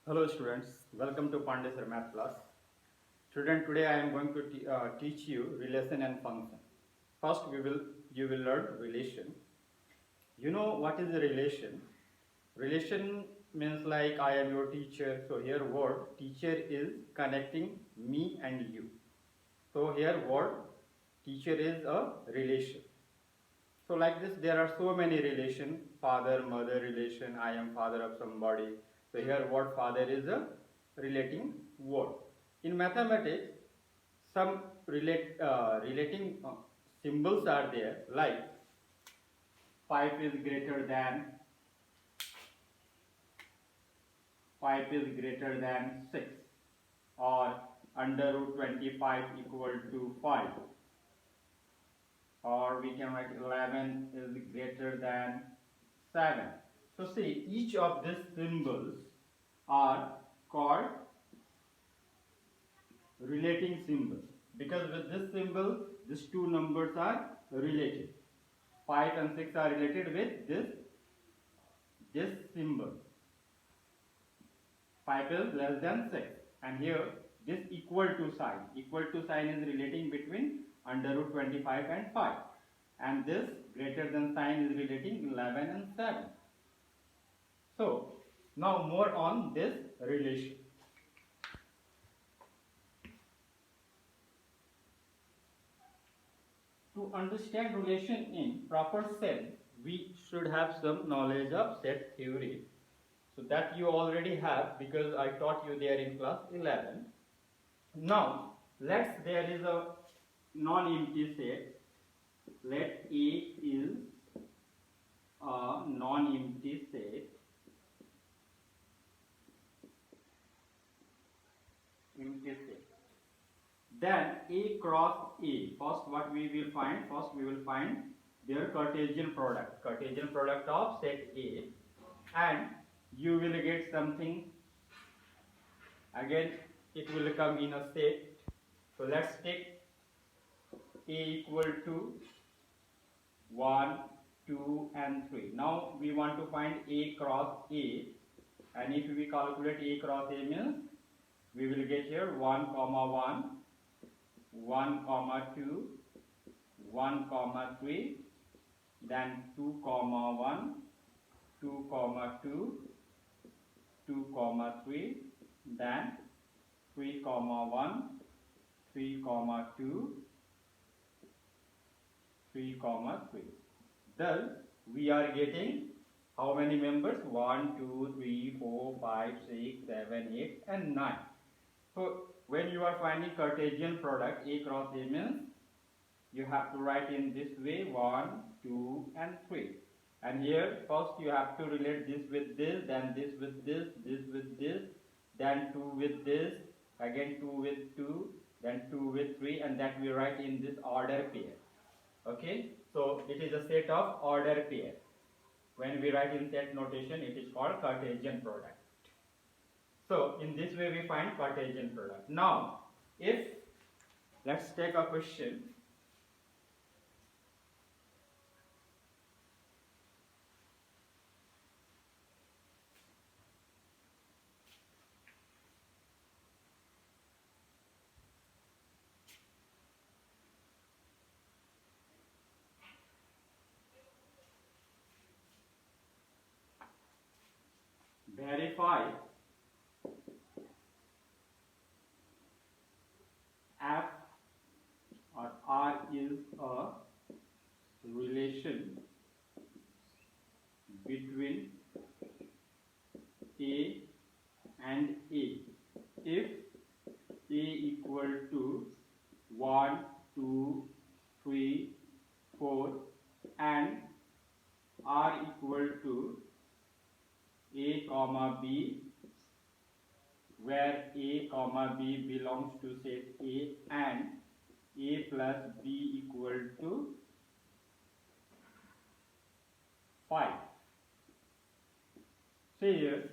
Hello students, welcome to Pandey Sir Math class. Student, today I am going to teach you relation and function. First you will learn relation. You know what is a relation? Relation means like I am your teacher. So here word teacher is connecting me and you. So here word teacher is a relation. So like this there are so many relation, father, mother relation, I am father of somebody. So here word father is a relating word. In mathematics, some relating symbols are there, like 5 is greater than 6, or under root 25 equal to 5, or we can write 11 is greater than 7. So see, each of these symbols are called relating symbols, because with this symbol these two numbers are related. 5 and 6 are related with this symbol. 5 is less than 6, and here this equal to sign is relating between under root 25 and 5, and this greater than sign is relating 11 and 7. So now more on this relation. To understand relation in proper sense, we should have some knowledge of set theory. So that you already have, because I taught you there in class 11. Now, there is a non-empty set. Let A is a non-empty set. Empty set. Then A cross A. First, what we will find? First, we will find their Cartesian product. Cartesian product of set A, and you will get something. Again, it will come in a set. So let's take A equal to 1, 2 and 3. Now we want to find A cross A, and if we calculate A cross A means we will get here 1 comma 1, 1 comma 2, 1 comma 3, then 2 comma 1, 2 comma 2, 2 comma 3, then 3 comma 1, 3 comma 2, 3 comma 3. Thus we are getting how many members? 1, 2, 3, 4, 5, 6, 7, 8 and 9. So when you are finding Cartesian product A cross A means you have to write in this way 1, 2 and 3. And here first you have to relate this with this, then this with this, this with this, then 2 with this, again 2 with 2, then 2 with 3, and that we write in this order pair. Okay, so it is a set of order pair. When we write in set notation, it is called Cartesian product. So in this way we find Cartesian product. Now, if let's take a question. Verify F or R is a relation between A and A. If A equal to 1, 2, 3, 4 and R equal to A comma B, where A comma B belongs to set A, and A plus B equal to 5. See here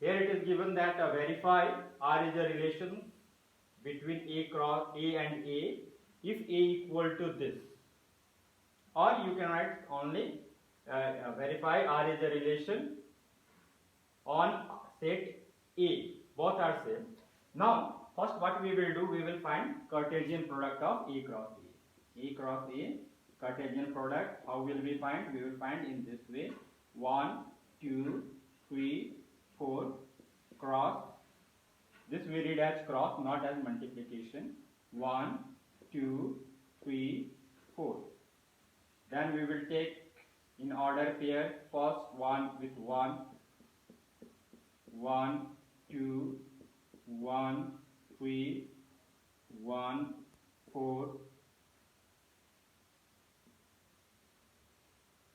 it is given that verify R is a relation between A cross A and A if A equal to this, or you can write only verify R is a relation on set A. Both are same. Now, first what we will do, we will find Cartesian product of A cross A. A cross A, Cartesian product, how will we find? We will find in this way. 1, 2, 3, 4, cross. This we read as cross, not as multiplication. 1, 2, 3, 4. Then we will take in order pair, first 1 with 1, 1, 2, 1, 3, 1, 4,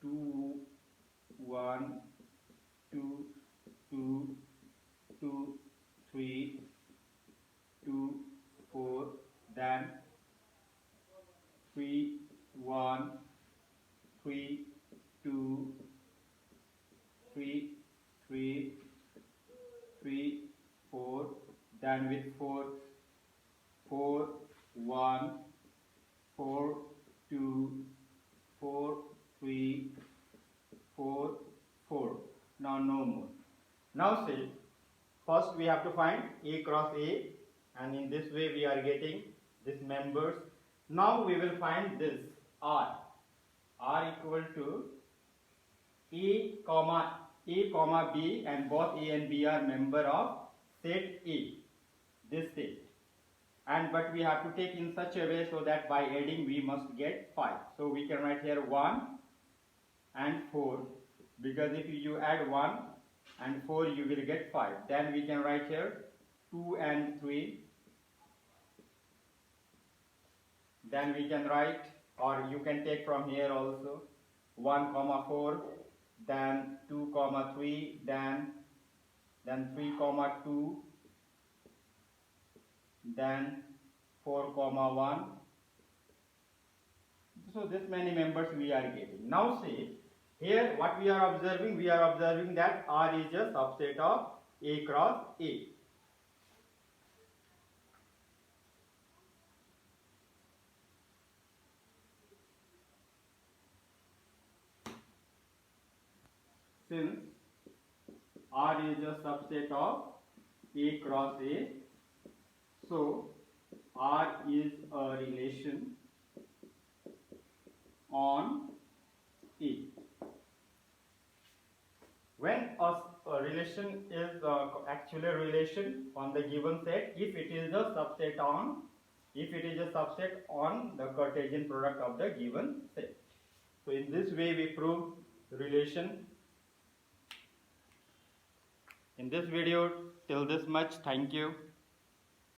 2, 1, 2, 2, 2, 3, 2, 4, then 3, 1, 3, 2, 3, 3, 3, 4, then with 4, 4, 1, 4, 2, 4, 3, 4, 4. Now no more. Now say, first we have to find A cross A, and in this way we are getting these members. Now we will find this R. R equal to A comma B, and both A and B are member of set A, this set. And but we have to take in such a way so that by adding we must get 5. So we can write here 1 and 4, because if you add 1 and 4 you will get 5. Then we can write here 2 and 3. Then we can write, or you can take from here also, 1 comma 4, then 2 comma 3, then 3 comma 2, then 4 comma 1. So this many members we are getting. Now see, here what we are observing that R is a subset of A cross A. Since R is a subset of A cross A, so R is a relation on A. When a relation is actually a relation on the given set, if it is a subset on the Cartesian product of the given set. So in this way we prove relation. In this video, till this much. Thank you.